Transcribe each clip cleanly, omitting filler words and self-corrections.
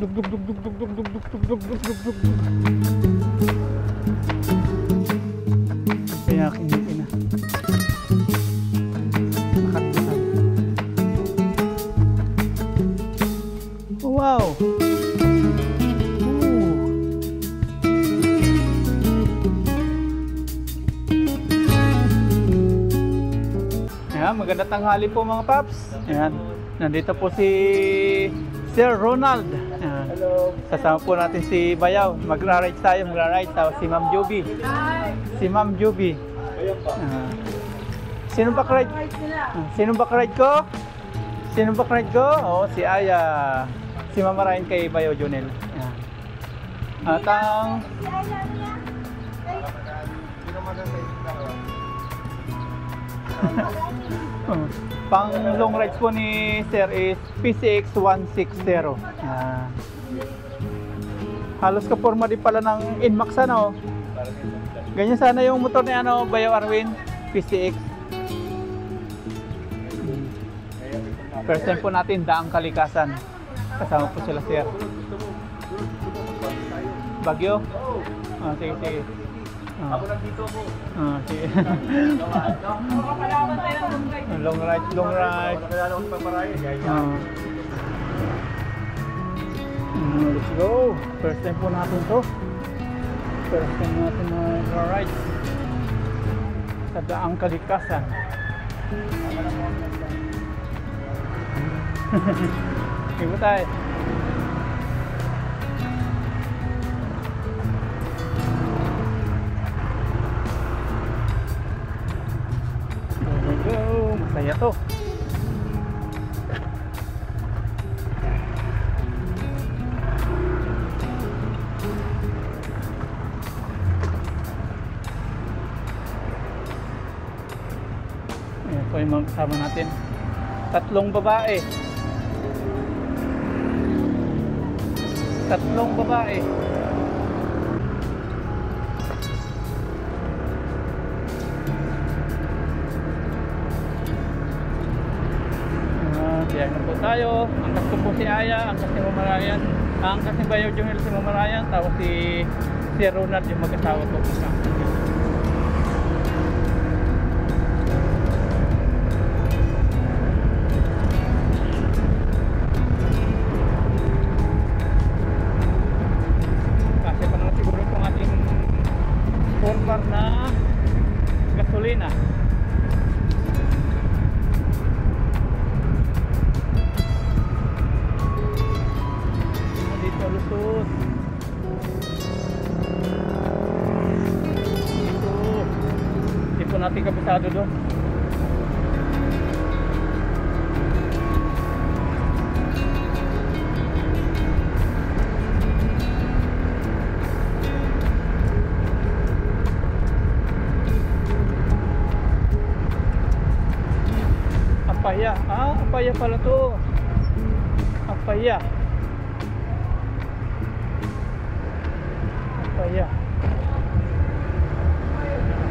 Dug dug dug dug dug dug dug dug dug dug dug dug dug. Kaya kinipin na. Nakalimutan. Wow! Ayan, magandang tanghali po mga paps. Ayan, nandito po si Sir Ronald. Ayan. Hello. Kasama po natin si Bayaw. Magra-ride tayo, Si Ma'am Juby. Si Ma'am Juby. Sino ba ride? Sino ba ride ko? Sino ba ride ko? Oh, si Aya. Si Mama Ryan kay Bayaw Junel. Ayan. At ang pang long rides po ni Sir is PCX 160. Halos kaporma din pala ng Inmax ano. Ganyan sana yung motor ni ano, Bayaw Arwin, PCX. First time po natin daang kalikasan. Kasama po sila Sir. Bagyo? Sige, sige. Ako nandito po. Sige. Long ride, long ride. Nakilala ko sa Paparayan. Let's go. First time po natin to. First time natin mag-ride sa daang kalikasan. Iba tayo. Go, masaya to. Ayan po yung mga kasama natin. 3 babae. 3 babae. Biyak na po tayo. Angkas ko po si Aya, angkas si Mama Ryan, angkas si Bayaw Junel, si Mama Ryan, tapos si Ronald yung mag-asawa ko. Kasi pa naman siguro itong ating 4-bar na gasolina. Lusot. Hindi po natin kabisado doon. Apaya. Apaya pala to. Apaya.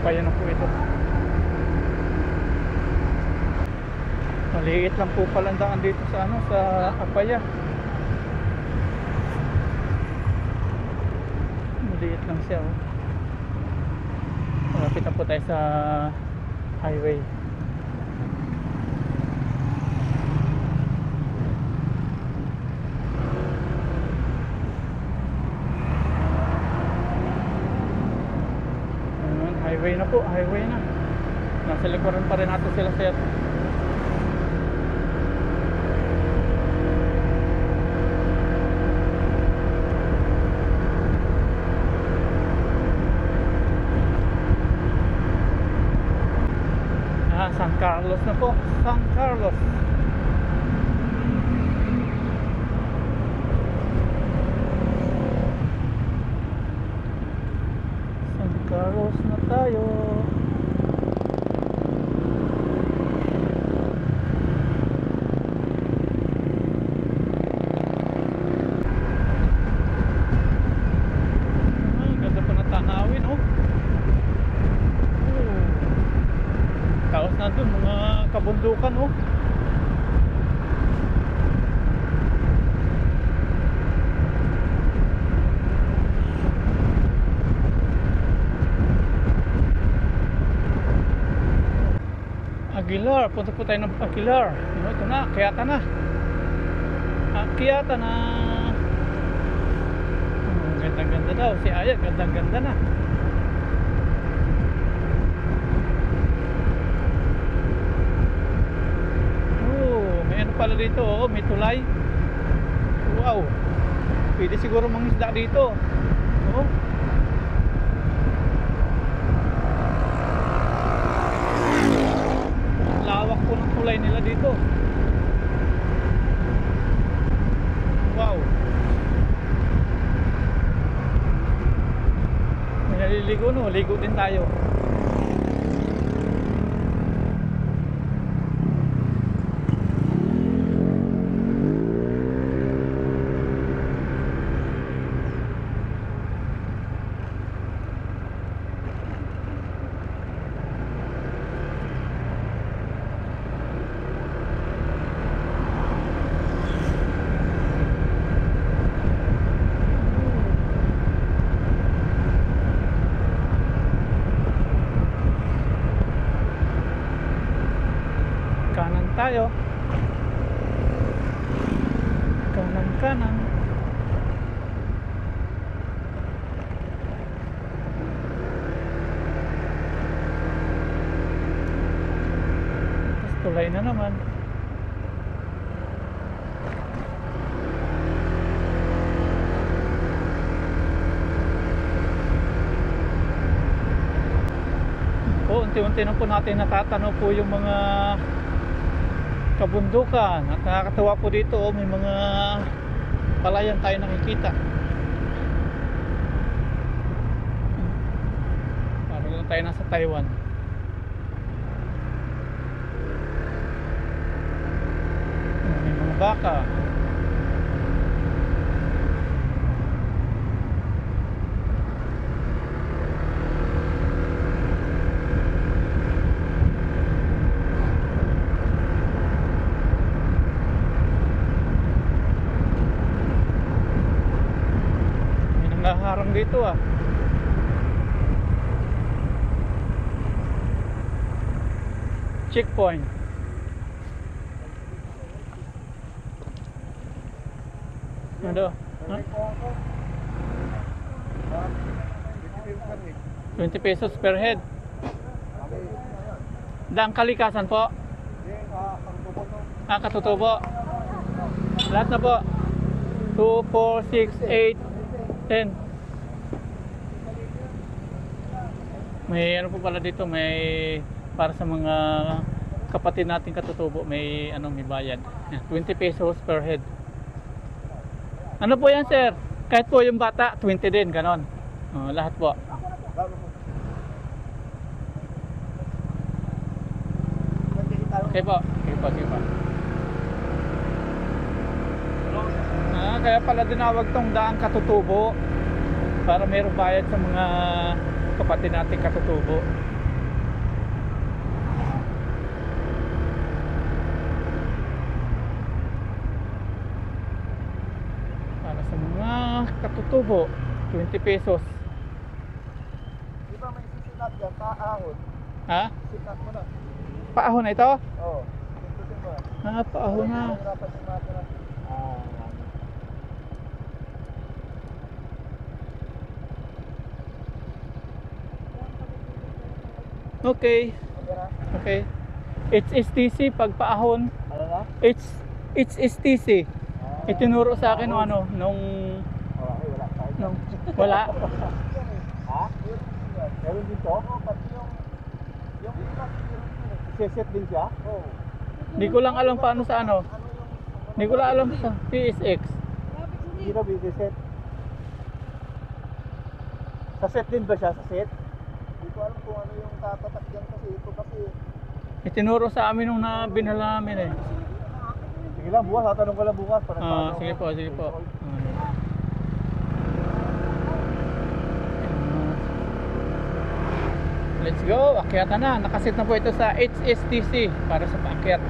Apaya na po ito. Maliit lang po pala ang daan dito sa ano, sa Apaya. Maliit lang siya. Malapit na po tayo sa highway. Highway na po, highway na. Nasa likuran pa rin natin sila Sir. San Carlos na po, San Carlos. San Carlos na tayo. Ganda pa na tanawin, oh. Tapos nandun mga kabundukan, oh. Pakilar, punta po tayo ng Pakilar. Ito na, Akyata na. Akyata na. Gandang-ganda daw. Si Aya, gandang-ganda na. May ano pala dito, may tulay. Wow. Pwede siguro mangisda dito. Oh. Lawak po ng tulay nila dito. Wow. May naliligo, no? Ligo din tayo. Tayo kanan tapos tulay na naman. Unti-unti na po natin natatanaw po yung mga kabundukan at nakakatawa po dito, may mga palayan tayo nakikita. Parang lang tayo nasa Taiwan. May mga baka. Harang dito checkpoint. Ano? Huh? 20 pesos per head. Daang Kalikasan po. Katutubo. Lahat na po. 2, 4, 6, 8, 10. May ano po pala dito, may para sa mga kapatid nating katutubo, may ano, may bayad. 20 pesos per head. Ano po yan, sir? Kahit po yung bata, 20 din, ganon. Lahat po. Okay po. Okay po, sige po. Kaya pala dinawag tong Daang Katutubo para mayroong bayad sa mga kapatid nating katutubo. Para sa mga katutubo, 20 pesos. Di ba may sisinap yan? Paahon. Ha? Sisinap mo na. Paahon na ito? Oo. Pindutin mo. Paahon na. Okay. Okay. HSTC pag paahon. Ano na? HSTC. Itinuro sa akin nung Wala tayo. nung wala. Ha? Meron dito? Oo, pati yung set din siya? Oo. Hindi ko lang alam paano sa ano. Hindi ko lang alam sa PSX. Hindi na set. Sa set din ba siya? Sa set? Hindi ko alam kung ano yung tatatak dyan kasi ito kasi. Itinuro sa amin nung binala namin eh. Sige lang, bukas. Tatanong ko lang bukas. Sige po, sige po. Let's go, akyatan na. Nakasit na po ito sa HSTC para sa paakyat.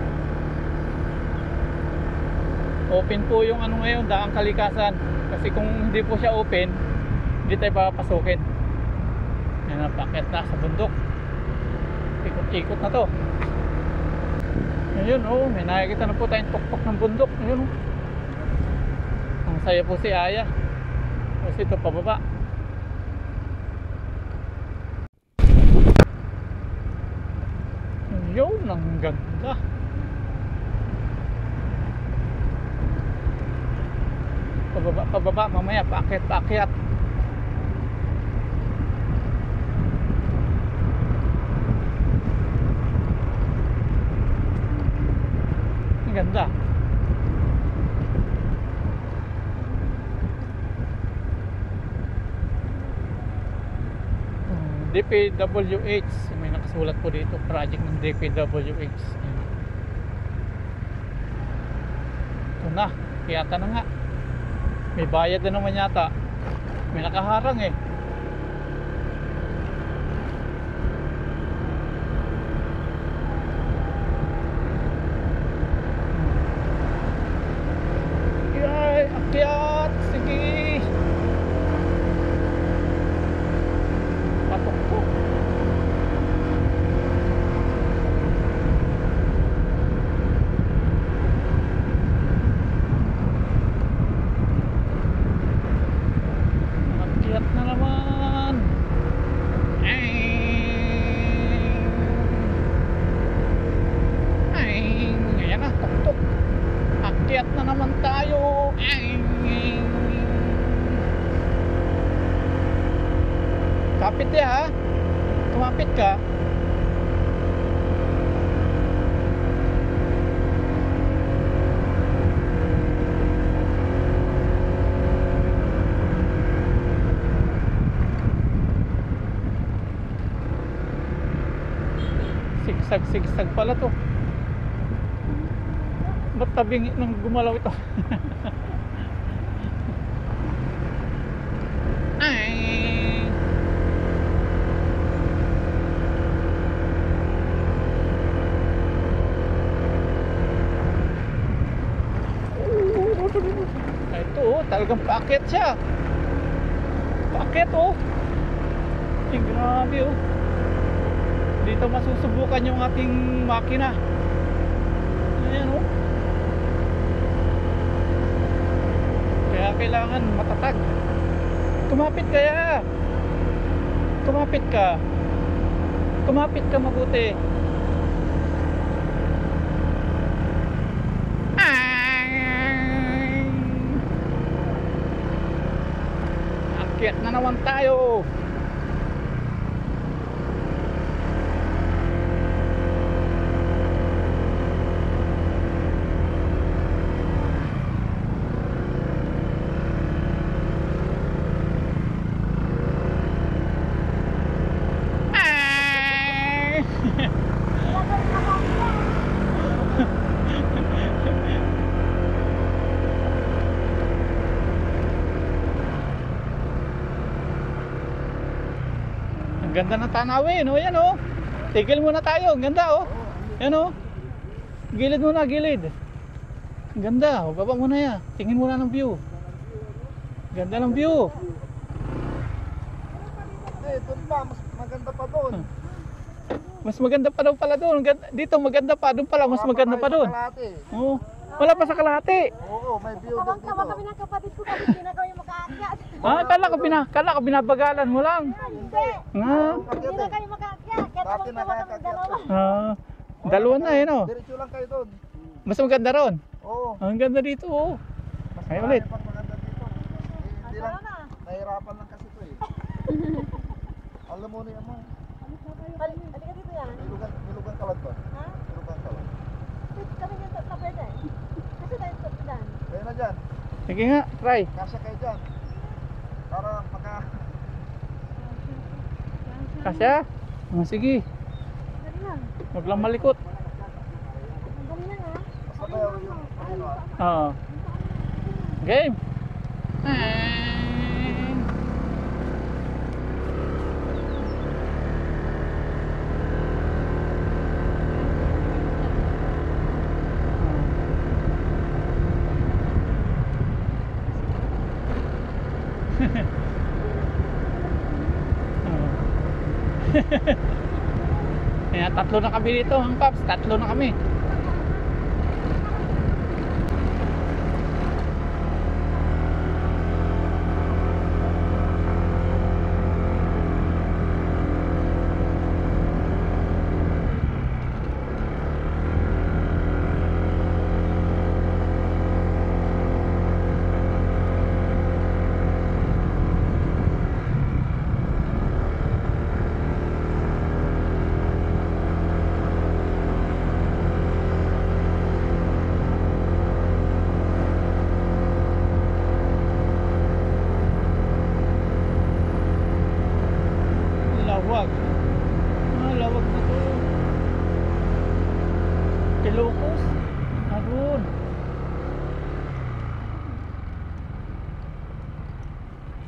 Open po yung ano ngayon, Daang Kalikasan. Kasi kung hindi po siya open, hindi tayo papasukin. Yan, paakyat na sa bundok. Ikot-ikot na to. Ayun oh, may nakikita na po tayong tuktok ng bundok. Ayun oh. Ang saya po si Aya. Kasi ito pababa. Ayun, ang ganda. Pababa, pababa, mamaya paakyat, paakyat. Ang ganda. DPWH, may nakasulat po dito, project ng DPWH. Ayan. Ito na, kiyata na nga. May bayad na naman yata. May nakaharang eh. Yay, akyat, sige. Patok po. Akyat na naman. Ay. Ay, ayan na, tok-tok. Akyat na naman tayo. Ay. Kapit ya ha. Kumapit ka. Sigsag pala to. Ba't tabing nang gumalaw ito? Ay. Ito oh, talagang paakyat siya. Paakyat oh. Ay, grabe oh. Dito masusubukan yung ating makina. Ayan oh. Kaya kailangan matatag. Kumapit kaya. Kumapit ka. Kumapit ka mabuti. Akyat na naman tayo. Ang ganda ng tanawin, oh, yan oh. Tigil muna tayo, ang ganda oh. Yan oh. Gilid muna, gilid. Ang ganda, oh, baba muna yan. Tingin muna ng view. Ganda ng view. Doon pa, mas maganda pa doon. Mas maganda pa daw pala doon. Dito maganda pa, doon pala mas maganda pa doon. Oh. Wala pa sa kalahati. Oo, may view doon dito. Tawag kami ng kapatid ko, kapit din na kayo makaakyat. Ah, kala ko binabagalan mo lang. Hindi. Nga. Hindi na kayo makaakyat. Kaya Dati tawag kami dalawa. Ah, dalawa na eh no. Diretso lang kayo doon. Mas maganda ron. Oo. Ang ganda dito oh. Mas Ay, marami ulit. pang maganda dito. Hindi lang, nahirapan lang kasi ito eh. Alam mo na yan mo. Halika dito yan. Nilugan kalad ba? Ha? Nilugan kalad. Kami yung tatlo pwede. Kasi tayo tatlo dyan. Kaya na dyan. Sige nga, try. Kasya kayo dyan. Para maka... Kasya? Oh, sige. Dali lang. Huwag lang malikot. Dali lang ha. Basta ba yung... Ano ah? Oo. Game. Kaya tatlo na kami dito, ang Paps, tatlo na kami.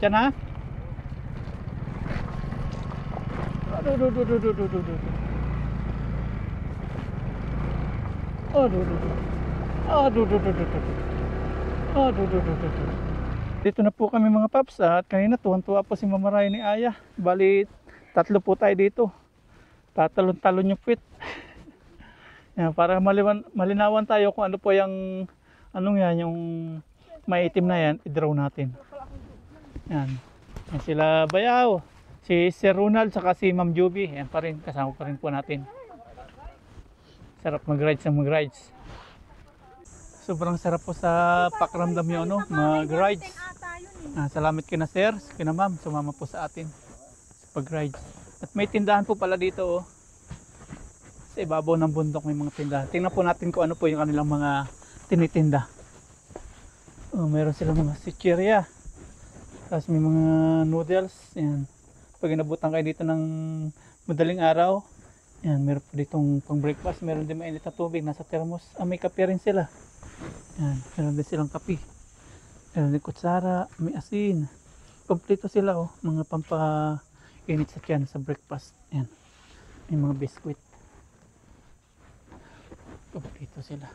Diyan ha. Aduh, aduh, aduh, aduh, aduh, aduh, aduh. Aduh, aduh, aduh. Aduh, aduh, aduh, aduh, aduh. Aduh, aduh, aduh, aduh. Dito na po kami mga paps at kanina tuwan-tuwa po si Mama Ray ni Aya. Bali, tatlo po tayo dito. Tatalon-talon yung puwit. Yan, para malinawan tayo kung ano po yung anong yan, yung maitim na yan, i-draw natin. Yan. Yan sila Bayaw, si Sir Ronald, saka si Ma'am Juby. Yan pa rin, kasama pa rin po natin. Sarap mag-rides ng mag-rides. Sobrang sarap po sa pakiramdam nyo, no? Mag-rides. Salamat kina Sir, kina Ma'am, sumama po sa atin sa pag-rides. At may tindahan po pala dito, oh. Sa ibabaw ng bundok may mga tindahan. Tingnan po natin kung ano po yung kanilang mga tinitinda. Oh, meron silang mga chichirya. Tapos may mga noodles. Yan. Pag inabutan kayo dito ng madaling araw, yan, meron po ditong pang breakfast. Meron din mainit na tubig, nasa thermos. May kape rin sila. Yan, meron din silang kape. Meron din kutsara, may asin. Kompleto sila, oh. Mga pampainit sa tiyan sa breakfast. Yan. May mga biskwit. Kompleto sila.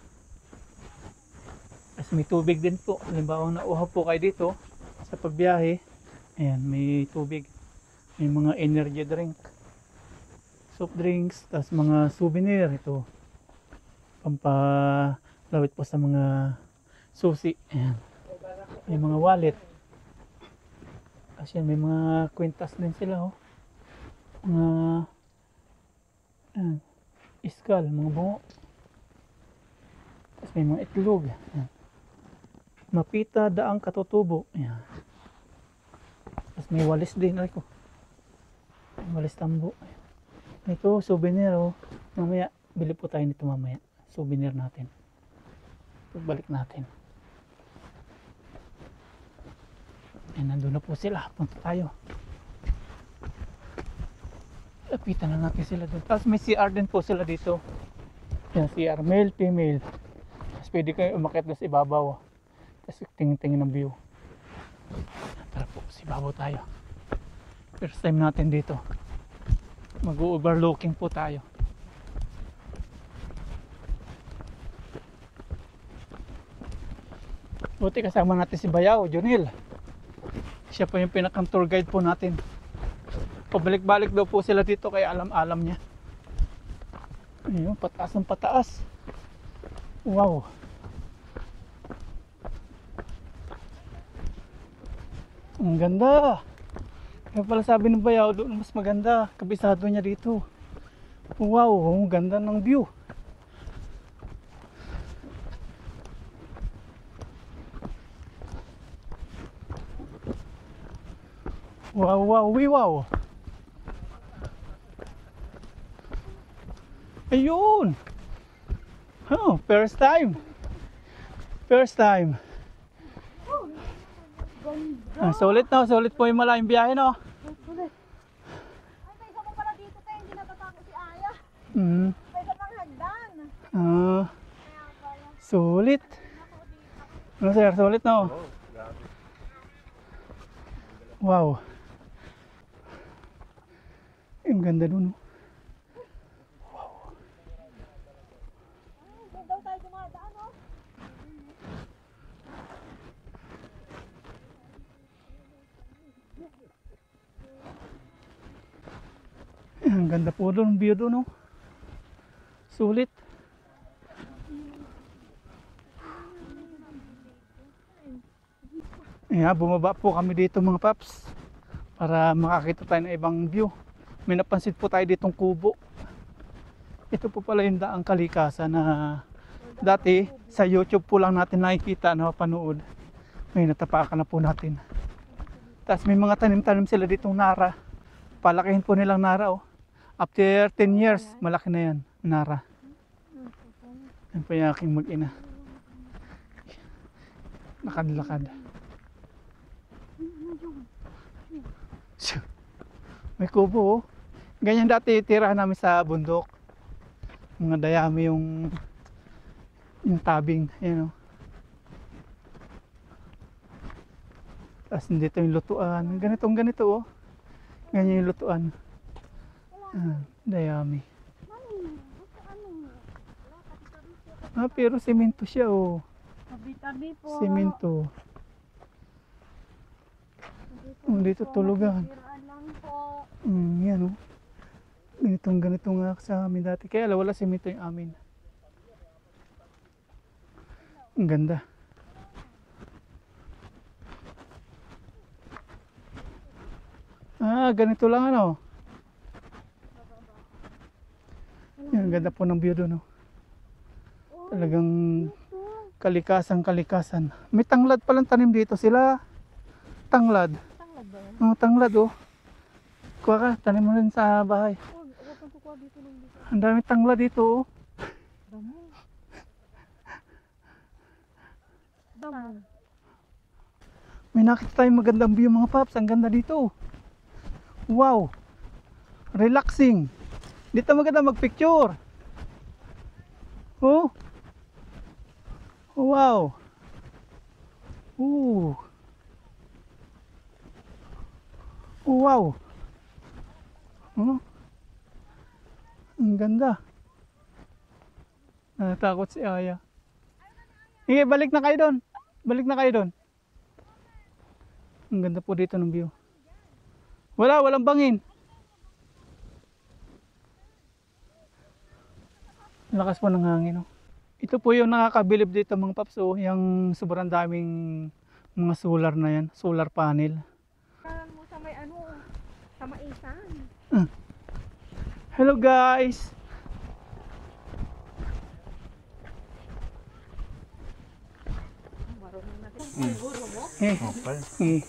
Tapos may tubig din po. Halimbawa nauhaw po kayo dito sa pagbiyahe. Ayan, may tubig. May mga energy drink. Soft drinks. Tapos mga souvenir. Ito. Pampalawit po sa mga susi. Ayan. May mga wallet. Kasi may mga kwintas din sila. Oh. Mga ayan, iskal. Mga bungo. Tapos may mga itlog. Ayan. Mapita daang katutubo. Ayan. Tapos may walis din. Ay ko. May walis tambo. Ayan. Ito, souvenir. Oh. Mamaya, bili po tayo nito mamaya. Souvenir natin. Pagbalik natin. Ayan, nandun na po sila. Punta tayo. Lapitan na natin sila doon. Tapos may CR din po sila dito. Ayan, CR. Male, female. Tapos pwede kayo umakyat doon sa ibabaw. Tapos tingin-tingin ng view. Tara po, sa ibabaw tayo. First time natin dito. Mag-overlooking po tayo. Buti kasama natin si Bayaw, Junil. Siya po yung pinakang tour guide po natin. Pabalik-balik daw po sila dito kaya alam-alam niya. Ayun, pataas ng pataas. Wow. Ang ganda. Kaya pala sabi ng Bayaw, doon mas maganda. Kabisado niya dito. Wow, ang ganda ng view. Wow, wow, wow. Ayun. Oh, first time. First time. Sulit po yung malayong biyahe, no? Sulit. Ay, may isa mo pala dito tayo, hindi natatakot si Aya. Mm. May isa pang hagdan. Sulit. Ano sir, sulit, no? Wow. Ang ganda dun. Wow. Doon daw tayo dumadaan, no? Ang ganda po doon, view doon, no? Sulit. Ayan, bumaba po kami dito mga paps para makakita tayo ng ibang view. May napansin po tayo ditong kubo. Ito po pala yung daang kalikasan na dati sa YouTube po lang natin nakikita na panood. Ngayon natapakan na po natin. Tapos may mga tanim-tanim sila ditong nara. Palakihin po nilang nara, oh. After 10 years, malaki na yan, nara. Yan po yung aking mag-ina. Lakad-lakad. May kubo, oh. Ganyan dati tirahan namin sa bundok. Mga dayami yung tabing, ayan, oh. Tapos dito yung lutuan. Ganito oh. Ganyan yung lutuan. Dayami. Pero semento siya oh. Tabi-tabi po. Semento. Dito tulugan. Siraan lang po. Yan oh. Ganito nga sa amin dati. Kaya wala semento yung amin. Ang ganda. Ganito lang ano. Yan, ganda po ng view doon oh. Talagang kalikasan. May tanglad palang tanim dito sila. Tanglad. Tanglad ba yan? Tanglad oh. Kuha ka, tanim mo rin sa bahay. Huwag kang kukuha dito ng dito. Ang dami tanglad dito oh. Damo. Damo. May nakita tayong magandang view mga paps. Ang ganda dito. Wow. Relaxing. Dito maganda magpicture. Oh. Wow. Wow. Ang ganda. Natakot si Aya. Sige, balik na kayo doon. Ang ganda po dito ng view. Walang bangin. Lakas po ng hangin. Oh. Ito po yung nakakabilib dito mga paps. Oh, yung sobrang daming mga solar na yan. Solar panel. Kailangan mo sa may sa maisan. Hello guys.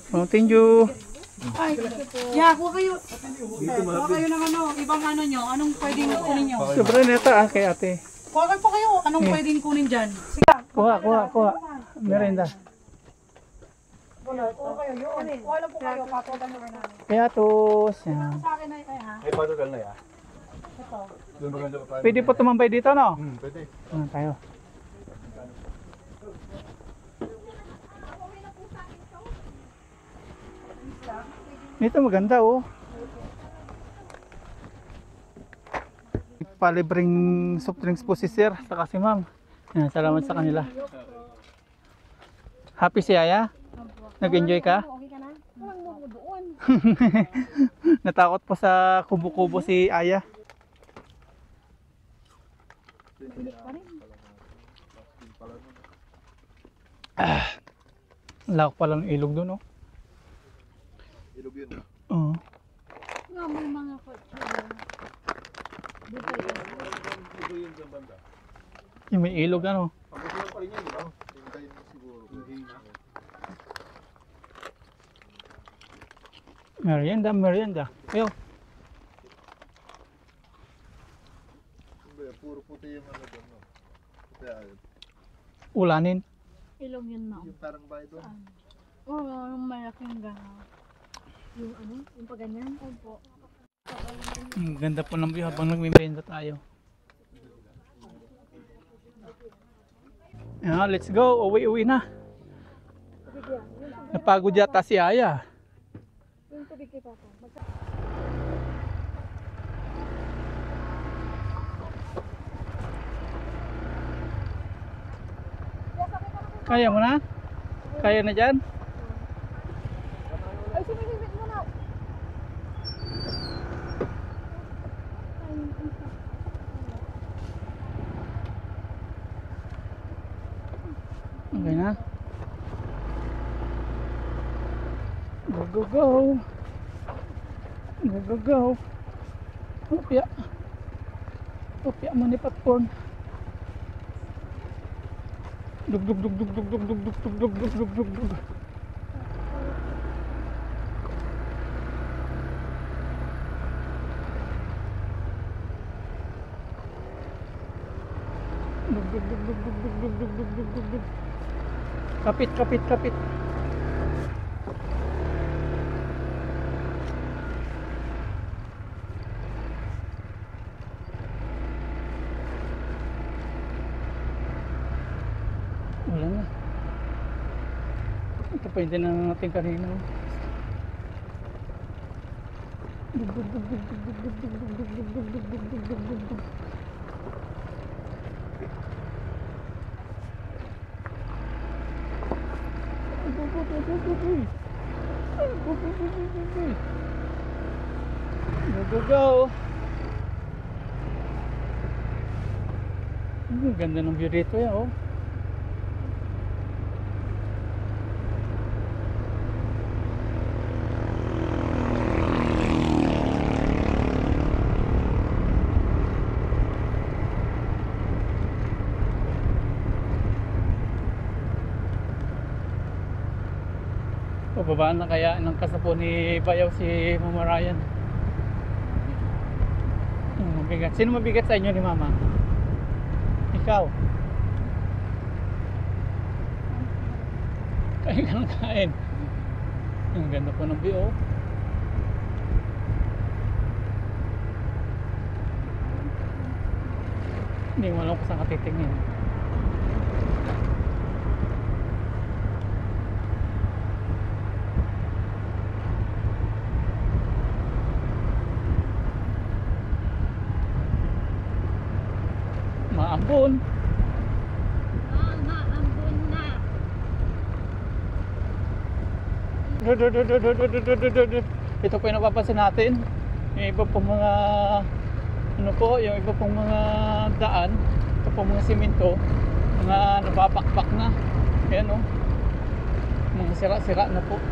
Mountain Dew. Kuha kayo ng ibang nyo. Anong pwedeng kunin nyo? Sobrang neta kay ate. Kuha po kayo. Anong pwedeng kunin dyan? Kuha. Merenda. Kuha lang po kayo. Papodan na namin. Kaya tos. Yan. Sa akin ay ha? May patugal na ya. Ito. Doon maganda pa tayo. Pwede po tumambay dito no? Pwede. Tayo. Dito maganda oh. Palibreng soft drinks po si sir saka si ma'am. Yan, salamat sa kanila. Happy si Aya? Nag-enjoy ka? Okay ka na? Walang mo doon. Natakot po sa kubo-kubo si Aya. Lawak pala ng ilog doon oh. Ilog yun. Oo. Nga may mga kotse. Dito yun. Yung may ilog ano. Pagkasilang pa rin yan, di ba? Hintayin mo siguro. Merienda. Ayo. Puro puti yung ano doon, no? Puti ayun. Ulanin. Ilong yun na. Yung parang bahay doon. Oo, yung malaking gano'n. Yung yung paganyan. Opo. Ang ganda po ng view habang nagmimerienda tayo. Let's go. Uwi na. Napagod yata si Aya. Yung tubig kay Papa. Kaya mo na? Kaya na dyan? Ay, sumilipit mo na. Okay na? Go. Opya man ni popcorn. Dug. Kapit. Wala na. Ito pa hindi na natin kanina. Go. Ang ganda ng view dito yan, oh. Pababaan na kaya ng kasapo ni Bayaw si Mama Ryan. Mabigat. Sino mabigat sa inyo ni Mama? Ikaw? Kain ka ng kain. Ang ganda po ng view, oh. Hindi mo alam kung saan ka titingin. Maambon. Ito po yung napapansin natin. Yung iba pong mga yung iba pong mga daan, ito pong mga simento, mga napapakpak na. Ayan, oh. Mga sira-sira na po.